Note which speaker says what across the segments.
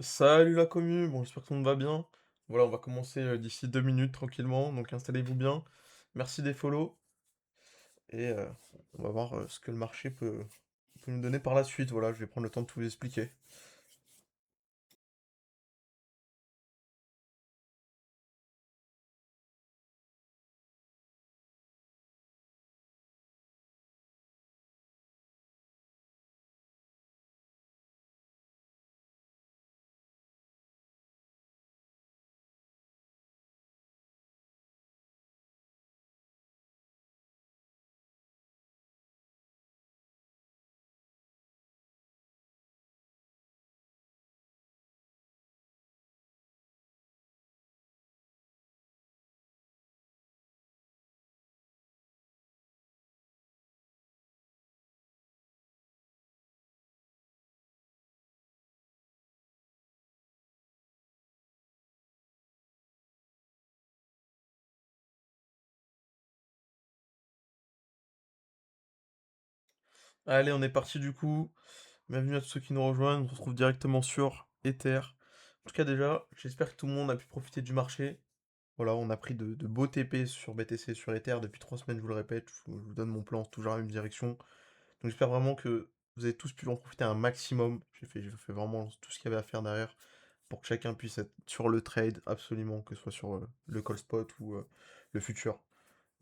Speaker 1: Salut la commu, bon j'espère que tout le monde va bien. Voilà, on va commencer d'ici 2 minutes tranquillement, donc installez-vous bien. Merci des follow et on va voir ce que le marché peut nous donner par la suite. Voilà, je vais prendre le temps de tout vous expliquer. Allez, on est parti du coup. Bienvenue à tous ceux qui nous rejoignent. On se retrouve directement sur Ether. En tout cas déjà, j'espère que tout le monde a pu profiter du marché. Voilà, on a pris de beaux TP sur BTC, sur Ether depuis 3 semaines, je vous le répète. Je vous donne mon plan, c'est toujours la même direction. Donc j'espère vraiment que vous avez tous pu en profiter un maximum. J'ai fait vraiment tout ce qu'il y avait à faire derrière pour que chacun puisse être sur le trade absolument, que ce soit sur le call spot ou le futur.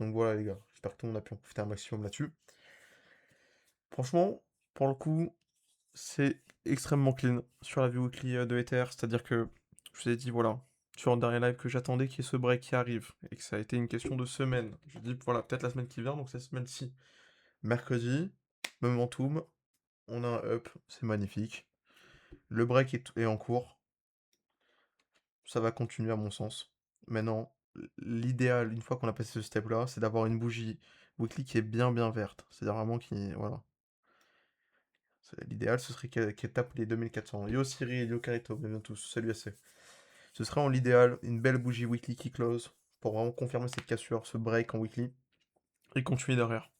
Speaker 1: Donc voilà les gars, j'espère que tout le monde a pu en profiter un maximum là-dessus. Franchement, pour le coup, c'est extrêmement clean sur la vue weekly de Ether, c'est-à-dire que je vous ai dit voilà, sur le dernier live que j'attendais qu'il y ait ce break qui arrive et que ça a été une question de semaine. Je dis voilà, peut-être la semaine qui vient, donc cette semaine-ci. Mercredi, momentum, on a un up, c'est magnifique. Le break est en cours, ça va continuer à mon sens. Maintenant, l'idéal, une fois qu'on a passé ce step-là, c'est d'avoir une bougie weekly qui est bien verte. C'est-à-dire vraiment qui, voilà. L'idéal, ce serait qu'elle tape les 2400. Yo Cyril, yo Carito, bienvenue à tous, salut AC. Ce serait en l'idéal, une belle bougie weekly qui close, pour vraiment confirmer cette cassure, ce break en weekly, et continuer derrière.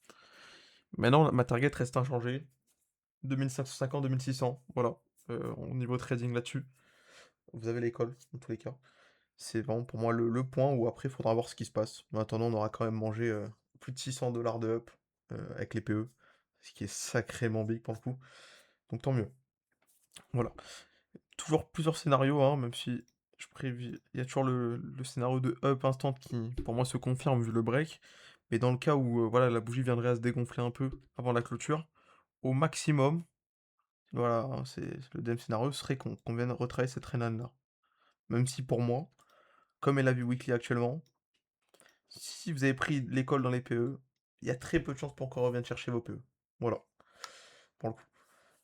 Speaker 1: Maintenant, ma target reste inchangée, 2550, 2600, voilà, au niveau trading là-dessus. Vous avez l'école, dans tous les cas. C'est vraiment pour moi le point où après il faudra voir ce qui se passe. En attendant, on aura quand même mangé plus de 600 $ de up avec les PE, ce qui est sacrément big pour le coup. Donc tant mieux. Voilà. Toujours plusieurs scénarios, hein, même si il y a toujours le scénario de up instant qui, pour moi, se confirme vu le break. Mais dans le cas où voilà, la bougie viendrait à se dégonfler un peu avant la clôture, au maximum, voilà, hein, c'est le deuxième scénario serait qu'on vienne retravailler cette Renan là. Même si pour moi, comme elle a vu weekly actuellement, si vous avez pris l'école dans les PE, il y a très peu de chances pour qu'on revienne chercher vos PE. Voilà, pour le coup.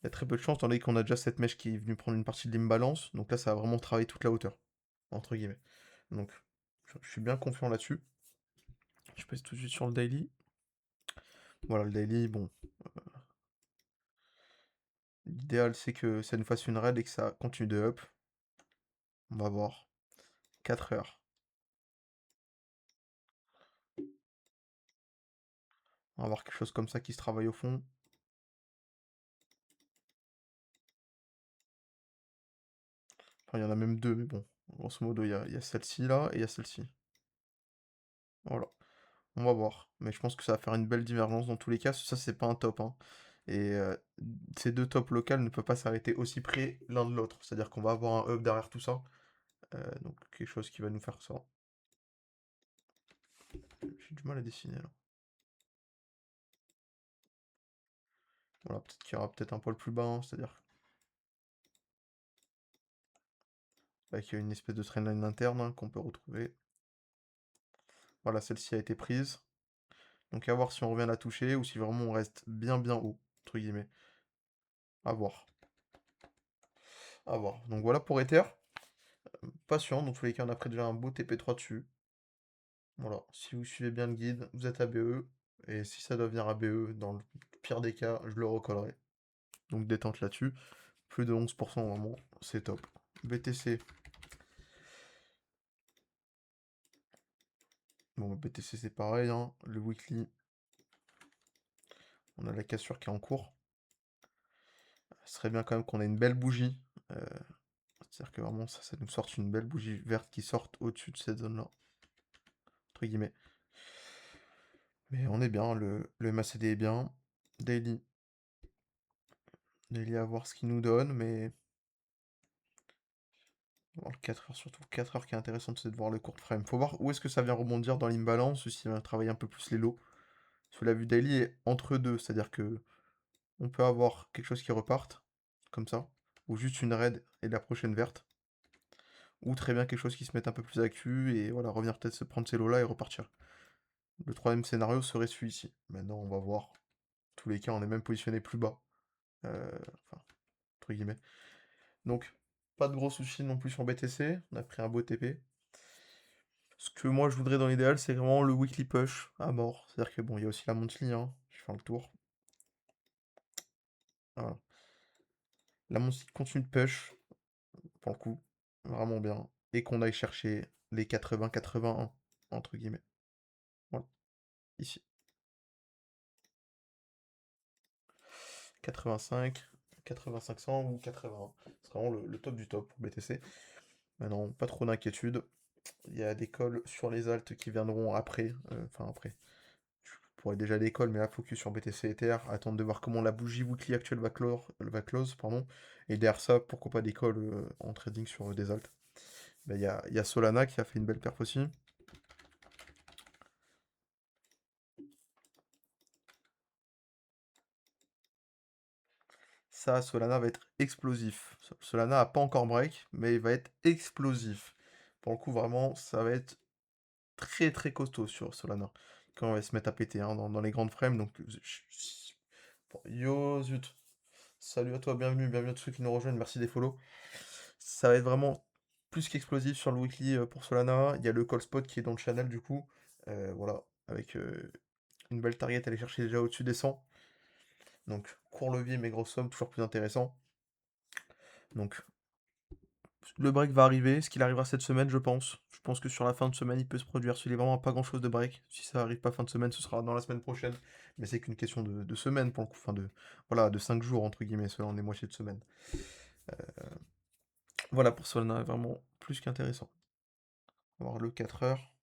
Speaker 1: Il y a très peu de chances, étant donné qu'on a déjà cette mèche qui est venue prendre une partie de l'imbalance. Donc là, ça va vraiment travailler toute la hauteur, entre guillemets. Donc, je suis bien confiant là-dessus. Je passe tout de suite sur le daily. Voilà, le daily, bon. L'idéal, c'est que ça nous fasse une raid et que ça continue de up. On va voir. 4 heures. On va voir quelque chose comme ça qui se travaille au fond. Enfin, il y en a même deux, mais bon. Grosso modo, il y a celle-ci là et il y a celle-ci. Voilà. On va voir. Mais je pense que ça va faire une belle divergence dans tous les cas. Ça, c'est pas un top, hein. Et ces deux tops locales ne peuvent pas s'arrêter aussi près l'un de l'autre. C'est-à-dire qu'on va avoir un up derrière tout ça. Donc quelque chose qui va nous faire ça. J'ai du mal à dessiner là. Voilà, peut-être qu'il y aura peut-être un poil plus bas, hein, c'est-à-dire qu'il y a une espèce de trendline interne hein, qu'on peut retrouver. Voilà, celle-ci a été prise. Donc à voir si on revient la toucher ou si vraiment on reste bien haut, entre guillemets. À voir. À voir. Donc voilà pour Ether. Patient, dans tous les cas, on a pris déjà un beau TP3 dessus. Voilà, si vous suivez bien le guide, vous êtes à BE. Et si ça doit venir à BE, dans le pire des cas, je le recollerai. Donc détente là-dessus. Plus de 11% vraiment, c'est top. BTC. Bon, BTC c'est pareil, hein. Le weekly, on a la cassure qui est en cours. Ce serait bien quand même qu'on ait une belle bougie. C'est-à-dire que vraiment, ça nous sorte une belle bougie verte qui sorte au-dessus de cette zone-là, entre guillemets. Mais on est bien, le MACD est bien. Daily. Daily à voir ce qu'il nous donne, mais... On va voir le 4 heures surtout. 4 heures qui est intéressant, c'est de voir le court frame. Faut voir où est-ce que ça vient rebondir dans l'imbalance, ou s'il va travailler un peu plus les lots. Parce que la vue daily est entre deux, c'est-à-dire que on peut avoir quelque chose qui reparte, comme ça, ou juste une raid et la prochaine verte, ou très bien quelque chose qui se mette un peu plus à cul, et voilà, revenir peut-être se prendre ces lots-là et repartir. Le troisième scénario serait celui-ci. Maintenant, on va voir. En tous les cas, on est même positionné plus bas. Enfin, entre guillemets. Donc, pas de gros soucis non plus sur BTC. On a pris un beau TP. Ce que moi je voudrais dans l'idéal, c'est vraiment le weekly push à mort. C'est-à-dire que bon, il y a aussi la monthly, hein. Je vais faire le tour. Voilà. La monthly continue de push, pour le coup. Vraiment bien. Et qu'on aille chercher les 80-81, entre guillemets. Voilà. Ici. 85, 8500 ou 81. C'est vraiment le top du top pour BTC. Maintenant, pas trop d'inquiétude. Il y a des calls sur les alts qui viendront après. Enfin, après. Je pourrais déjà des calls, mais là, focus sur BTC Ether. Attendre de voir comment la bougie weekly actuelle va close. Pardon. Et derrière ça, pourquoi pas des calls en trading sur des alts. Ben, il y a Solana qui a fait une belle perf aussi. Ça, Solana va être explosif. Solana a pas encore break, mais il va être explosif. Pour le coup, vraiment, ça va être très très costaud sur Solana. Quand on va se mettre à péter hein, dans les grandes frames. Donc, bon, yo, zut. Salut à toi, bienvenue à tous ceux qui nous rejoignent, merci des follow. Ça va être vraiment plus qu'explosif sur le weekly pour Solana. Il y a le call spot qui est dans le channel du coup. Voilà, avec une belle target à aller chercher déjà au-dessus des 100. Donc, court levier, mais grosse somme, toujours plus intéressant. Donc, le break va arriver. Est-ce qu'il arrivera cette semaine, je pense. Je pense que sur la fin de semaine, il peut se produire. S'il est vraiment pas grand-chose de break, si ça arrive pas fin de semaine, ce sera dans la semaine prochaine. Mais c'est qu'une question de semaine pour le coup. Enfin, voilà, de 5 jours, entre guillemets, selon les moitiés de semaine. Voilà pour Solana, vraiment plus qu'intéressant. On va voir le 4 heures.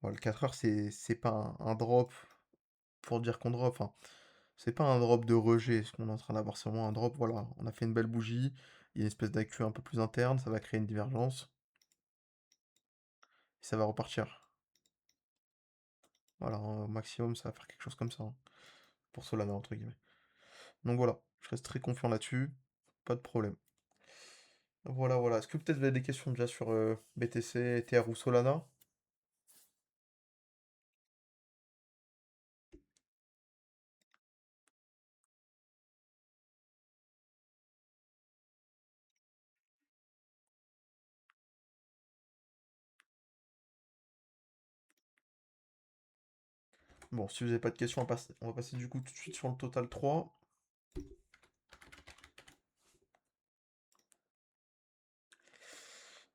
Speaker 1: Bon, le 4 heures, c'est pas un drop pour dire qu'on drop. Enfin, c'est pas un drop de rejet, ce qu'on est en train d'avoir. C'est vraiment un drop, voilà. On a fait une belle bougie. Il y a une espèce d'accu un peu plus interne. Ça va créer une divergence. Et ça va repartir. Voilà, au maximum, ça va faire quelque chose comme ça. Hein, pour Solana, entre guillemets. Donc voilà, je reste très confiant là-dessus. Pas de problème. Voilà, voilà. Est-ce que peut-être vous avez des questions déjà sur BTC, Ether ou Solana? Bon, si vous n'avez pas de questions, on va passer du coup tout de suite sur le total 3.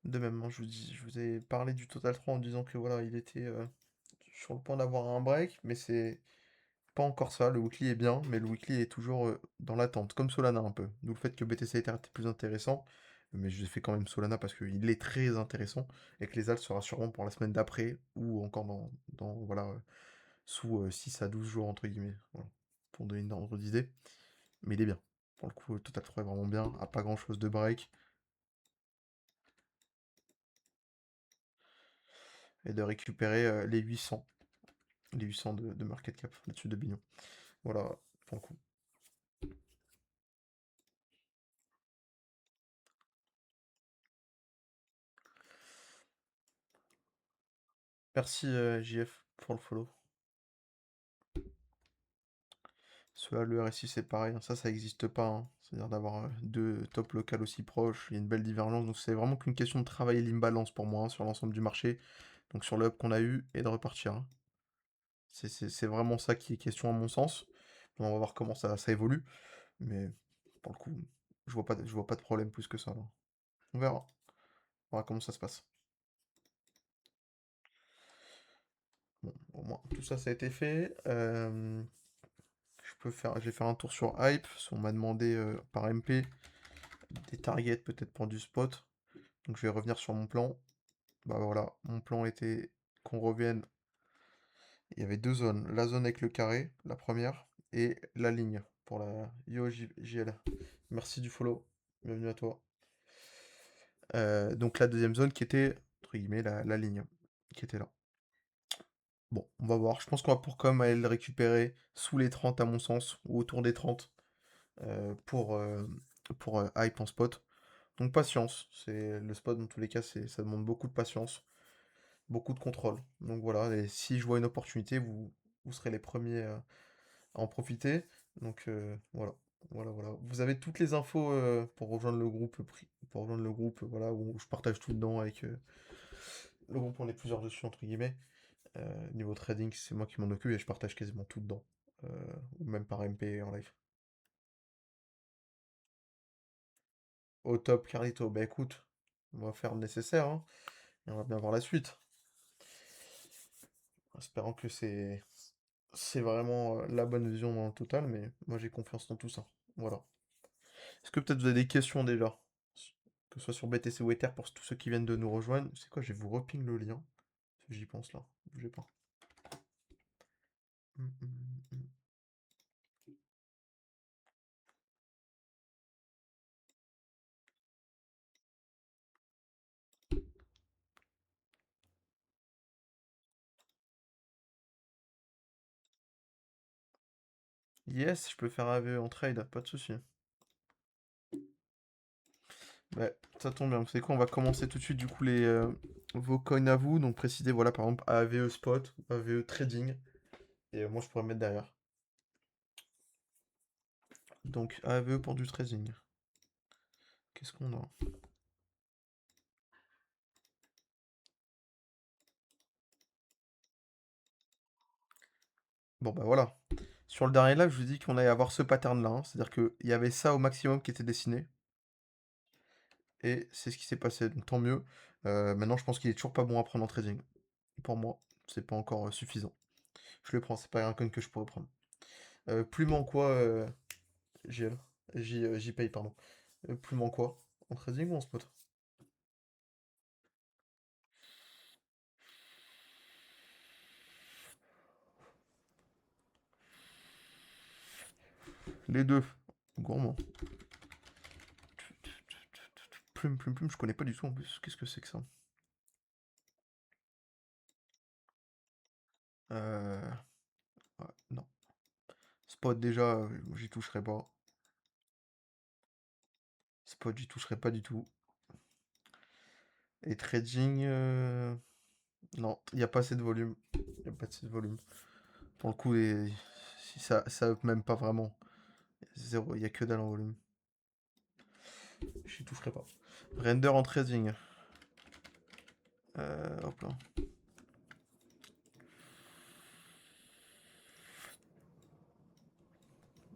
Speaker 1: De même, hein, je vous ai parlé du total 3 en disant que voilà, il était sur le point d'avoir un break, mais c'est pas encore ça. Le weekly est bien, mais le weekly est toujours dans l'attente, comme Solana un peu. D'où le fait que BTC était plus intéressant, mais je fais quand même Solana parce qu'il est très intéressant et que les alts sera sûrement pour la semaine d'après ou encore voilà, sous 6 à 12 jours entre guillemets, voilà, pour donner une ordre d'idée. Mais il est bien. Pour le coup, le total 3 est vraiment bien, a pas grand chose de break. Et de récupérer les 800 de market cap là-dessus de Bignon. Voilà, pour le coup. Merci JF pour le follow. Cela, le RSI c'est pareil, hein, ça n'existe pas. Hein. C'est-à-dire d'avoir deux top locales aussi proches, il y a une belle divergence. Donc c'est vraiment qu'une question de travailler l'imbalance pour moi hein, sur l'ensemble du marché. Donc sur le up qu'on a eu et de repartir. Hein. C'est vraiment ça qui est question à mon sens. On va voir comment ça évolue. Mais pour le coup, je vois pas de problème plus que ça. Là. On verra. On verra comment ça se passe. Bon, au moins, tout ça, ça a été fait. Je vais faire un tour sur Hype. On m'a demandé par MP des targets peut-être pour du spot. Donc je vais revenir sur mon plan. Bah voilà, mon plan était qu'on revienne. Il y avait deux zones. La zone avec le carré, la première, et la ligne pour la JL. Merci du follow. Bienvenue à toi. Donc la deuxième zone qui était, entre guillemets, la ligne qui était là. Bon, on va voir. Je pense qu'on va pour quand même aller le récupérer sous les 30 à mon sens, ou autour des 30 pour hype en spot. Donc patience, c'est le spot dans tous les cas, ça demande beaucoup de patience, beaucoup de contrôle. Donc voilà, et si je vois une opportunité, vous serez les premiers à en profiter. Donc voilà, voilà. Vous avez toutes les infos pour rejoindre le groupe, pour rejoindre le groupe, voilà, où je partage tout dedans avec le groupe, on est plusieurs dessus entre guillemets. Niveau trading, c'est moi qui m'en occupe et je partage quasiment tout dedans. Euh, ou même par MP en live. Au top, Carlito. Bah écoute, on va faire le nécessaire, hein, et on va bien voir la suite. Espérant que c'est vraiment la bonne vision dans le total, mais moi j'ai confiance dans tout ça. Voilà. Est-ce que peut-être vous avez des questions déjà? Que ce soit sur BTC ou Ether pour tous ceux qui viennent de nous rejoindre. C'est quoi? Je vais vous reping le lien. J'y pense là. Bougez pas. Hum, hum, hum. Yes, je peux faire AVE en trade, pas de souci. Ouais, ça tombe bien. Vous savez quoi? On va commencer tout de suite du coup vos coins à vous. Donc précisez, voilà, par exemple AVE spot, AVE trading. Et moi je pourrais mettre derrière. Donc AVE pour du trading. Qu'est-ce qu'on a? Bon bah voilà. Sur le dernier live, je vous dis qu'on allait avoir ce pattern là, hein. C'est-à-dire qu'il y avait ça au maximum qui était dessiné. Et c'est ce qui s'est passé, donc tant mieux. Maintenant, je pense qu'il est toujours pas bon à prendre en trading. Pour moi, c'est pas encore suffisant. Je le prends, c'est pas un coin que je pourrais prendre. Plume en quoi, JL? JPay, pardon. Plume en quoi? En trading ou en spot? Les deux. Gourmand. Plume, je connais pas du tout en plus. Qu'est-ce que c'est que ça? Euh... ouais, non. Spot déjà, j'y toucherai pas. Spot, j'y toucherai pas du tout. Et trading, non, il n'y a pas assez de volume. Il n'y a pas assez de volume. Pour le coup, si ça up même pas vraiment. Zéro, il n'y a que dalle en volume. J'y toucherai pas. Render en trading. Hop là.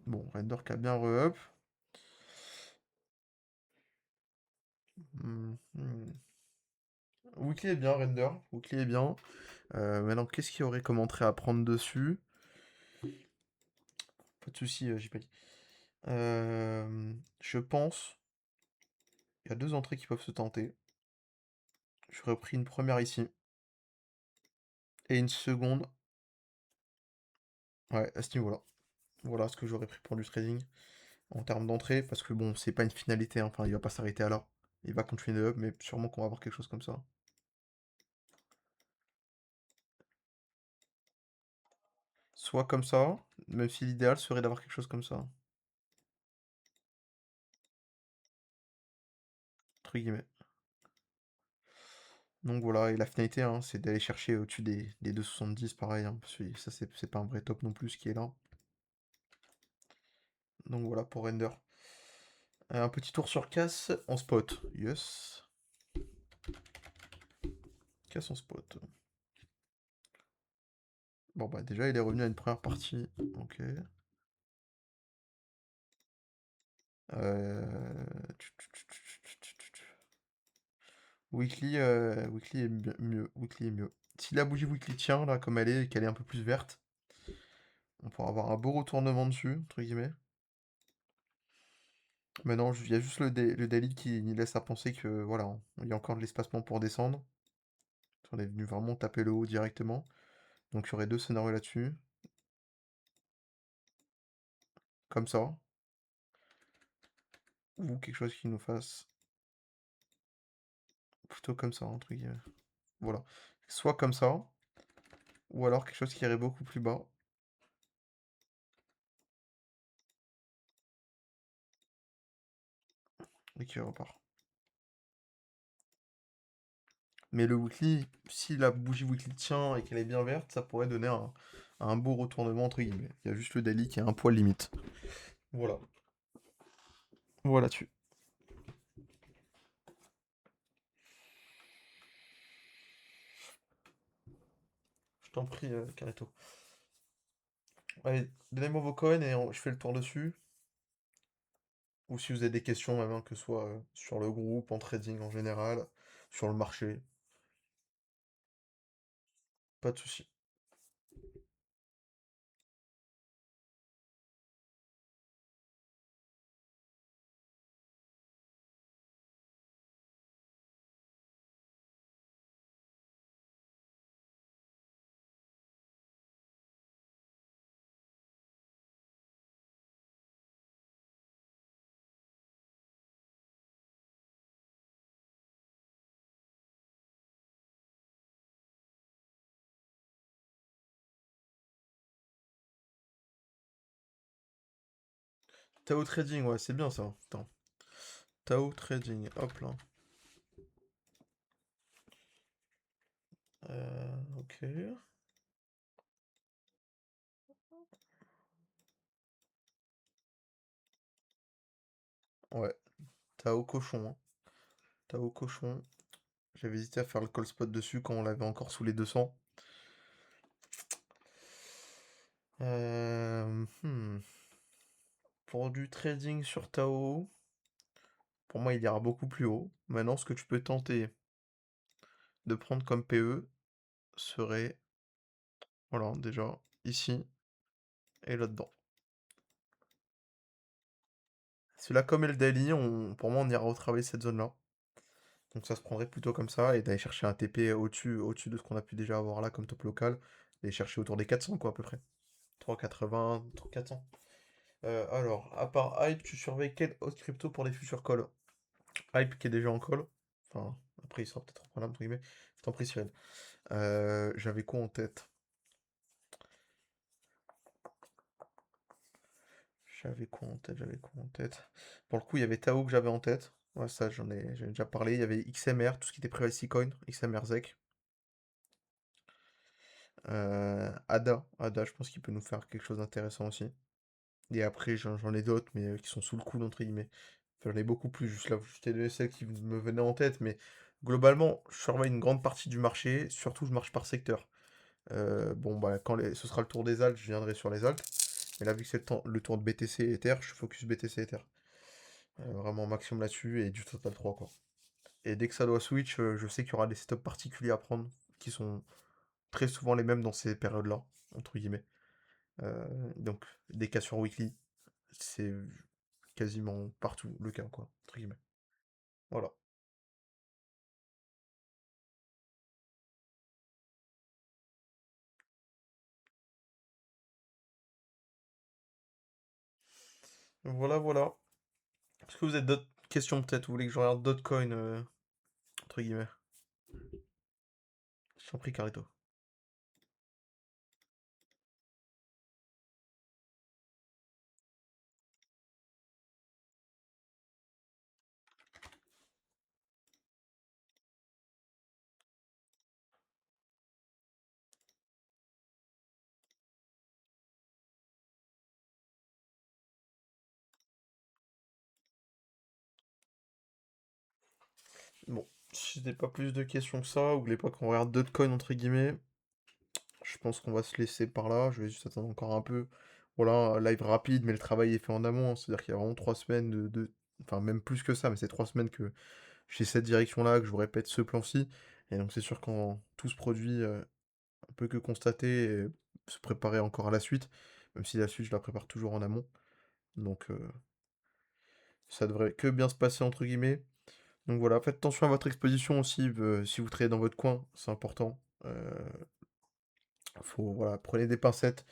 Speaker 1: Bon, render qui a bien re-up. Weekly est bien, render. Weekly est bien. Maintenant, qu'est-ce qu'il y aurait comme entrée à prendre dessus? Pas de soucis, j'ai pas dit. Je pense. Il y a deux entrées qui peuvent se tenter. J'aurais pris une première ici. Et une seconde. Ouais, à ce niveau-là. Voilà ce que j'aurais pris pour du trading. En termes d'entrée, parce que bon, c'est pas une finalité, hein. Enfin, il va pas s'arrêter à là. Il va continuer de up, mais sûrement qu'on va avoir quelque chose comme ça. Soit comme ça, même si l'idéal serait d'avoir quelque chose comme ça. Entre guillemets. Donc voilà, et la finalité, hein, c'est d'aller chercher au-dessus des 2,70, pareil, hein, parce que ça, c'est pas un vrai top non plus, ce qui est là. Donc voilà, pour render. Un petit tour sur casse en spot. Yes. Casse en spot. Bon bah déjà, il est revenu à une première partie. Ok. Weekly est mieux. Weekly est mieux. Si la bougie Weekly tient, là, comme elle est, et qu'elle est un peu plus verte, on pourra avoir un beau retournement dessus, entre guillemets. Mais non, il y a juste le daily qui laisse à penser que, voilà, il y a encore de l'espacement pour descendre. On est venu vraiment taper le haut directement. Donc il y aurait 2 scénarios là-dessus, comme ça, ou quelque chose qui nous fasse plutôt comme ça, entre guillemets. Voilà. Soit comme ça, ou alors quelque chose qui irait beaucoup plus bas et qui repart. Mais le weekly, si la bougie weekly tient et qu'elle est bien verte, ça pourrait donner un beau retournement entre guillemets. Il y a juste le daily qui est un poil limite. Voilà. Voilà dessus. Je t'en prie, Carito. Allez, donnez-moi vos coins et je fais le tour dessus. Ou si vous avez des questions, même, hein, que ce soit sur le groupe, en trading en général, sur le marché, pas de souci. Tao Trading, ouais, c'est bien ça. Attends. Tao Trading, hop là. Ok. Ouais, Tao Cochon, hein. Tao Cochon. J'avais hésité à faire le call spot dessus quand on l'avait encore sous les 200. Hmm. Pour du trading sur Tao, pour moi, il ira beaucoup plus haut. Maintenant, ce que tu peux tenter de prendre comme PE serait, voilà, déjà, ici et là-dedans. Celui-là, comme et le daily, pour moi, on ira retravailler cette zone-là. Donc ça se prendrait plutôt comme ça, et d'aller chercher un TP au-dessus de ce qu'on a pu déjà avoir là comme top local, et chercher autour des 400 quoi à peu près. 380, 400. Alors, à part Hype, tu surveilles quel autre crypto pour les futurs calls? Hype qui est déjà en call. Enfin, après il sera peut-être en prenable entre guillemets. Je t'en prie Cyril. J'avais quoi en tête? J'avais quoi en tête? J'avais quoi en tête? Pour le coup, il y avait Tao que j'avais en tête. Ouais, ça j'en ai déjà parlé. Il y avait XMR, tout ce qui était Privacy Coin, XMR ZEC. Ada, je pense qu'il peut nous faire quelque chose d'intéressant aussi. Et après, j'en ai d'autres, mais qui sont sous le coude, entre guillemets. Enfin, j'en ai beaucoup plus, juste là, je t'ai donné celles qui me venaient en tête, mais globalement, je surveille une grande partie du marché, surtout je marche par secteur. Bon, bah, ce sera le tour des alts, je viendrai sur les alts. Mais là, vu que c'est le tour de BTC et Ether, je suis focus BTC et Ether. Vraiment maximum là-dessus et du total 3 quoi. Et dès que ça doit switch, je sais qu'il y aura des setups particuliers à prendre, qui sont très souvent les mêmes dans ces périodes-là, entre guillemets. Donc, des cas sur weekly, c'est quasiment partout le cas, quoi, entre guillemets. Voilà. Voilà, voilà. Est-ce que vous avez d'autres questions peut-être? Vous voulez que je regarde d'autres coins, entre guillemets? Je t'en prie, Carito. Bon, si j'ai pas plus de questions que ça, ou vous voulez pas qu'on regarde d'autres coins, entre guillemets, je pense qu'on va se laisser par là. Je vais juste attendre encore un peu. Voilà, un live rapide, mais le travail est fait en amont, hein. C'est-à-dire qu'il y a vraiment 3 semaines enfin, même plus que ça, mais c'est 3 semaines que j'ai cette direction-là, que je vous répète ce plan-ci. Et donc c'est sûr quand tout se produit, on peut que constater et se préparer encore à la suite, même si la suite, je la prépare toujours en amont. Donc ça devrait que bien se passer entre guillemets. Donc voilà, faites attention à votre exposition aussi, si vous travaillez dans votre coin, c'est important. Faut voilà, prenez des pincettes.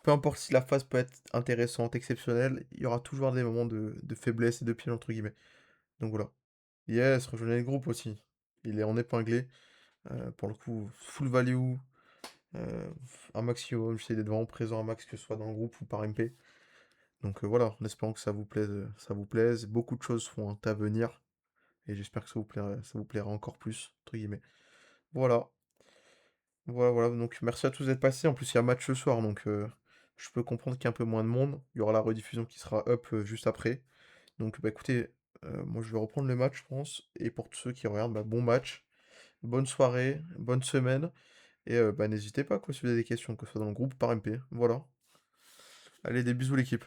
Speaker 1: Peu importe si la phase peut être intéressante, exceptionnelle, il y aura toujours des moments de «faiblesse» et de «piège» entre guillemets. Donc voilà. Yes, rejoignez le groupe aussi. Il est en épinglé, pour le coup, full value, un maximum, j'essaie d'être vraiment présent un max, que ce soit dans le groupe ou par MP. Donc voilà, en espérant que ça vous plaise, ça vous plaise. Beaucoup de choses sont à venir et j'espère que ça vous plaira encore plus, entre guillemets. Voilà, voilà, donc merci à tous d'être passés. En plus, il y a match ce soir, donc je peux comprendre qu'il y a un peu moins de monde. Il y aura la rediffusion qui sera up, juste après. Donc bah, écoutez, moi je vais reprendre le match, je pense et pour tous ceux qui regardent, bah, bon match, bonne soirée, bonne semaine et bah, n'hésitez pas quoi si vous avez des questions, que ce soit dans le groupe ou par MP. Voilà. Allez, des bisous l'équipe.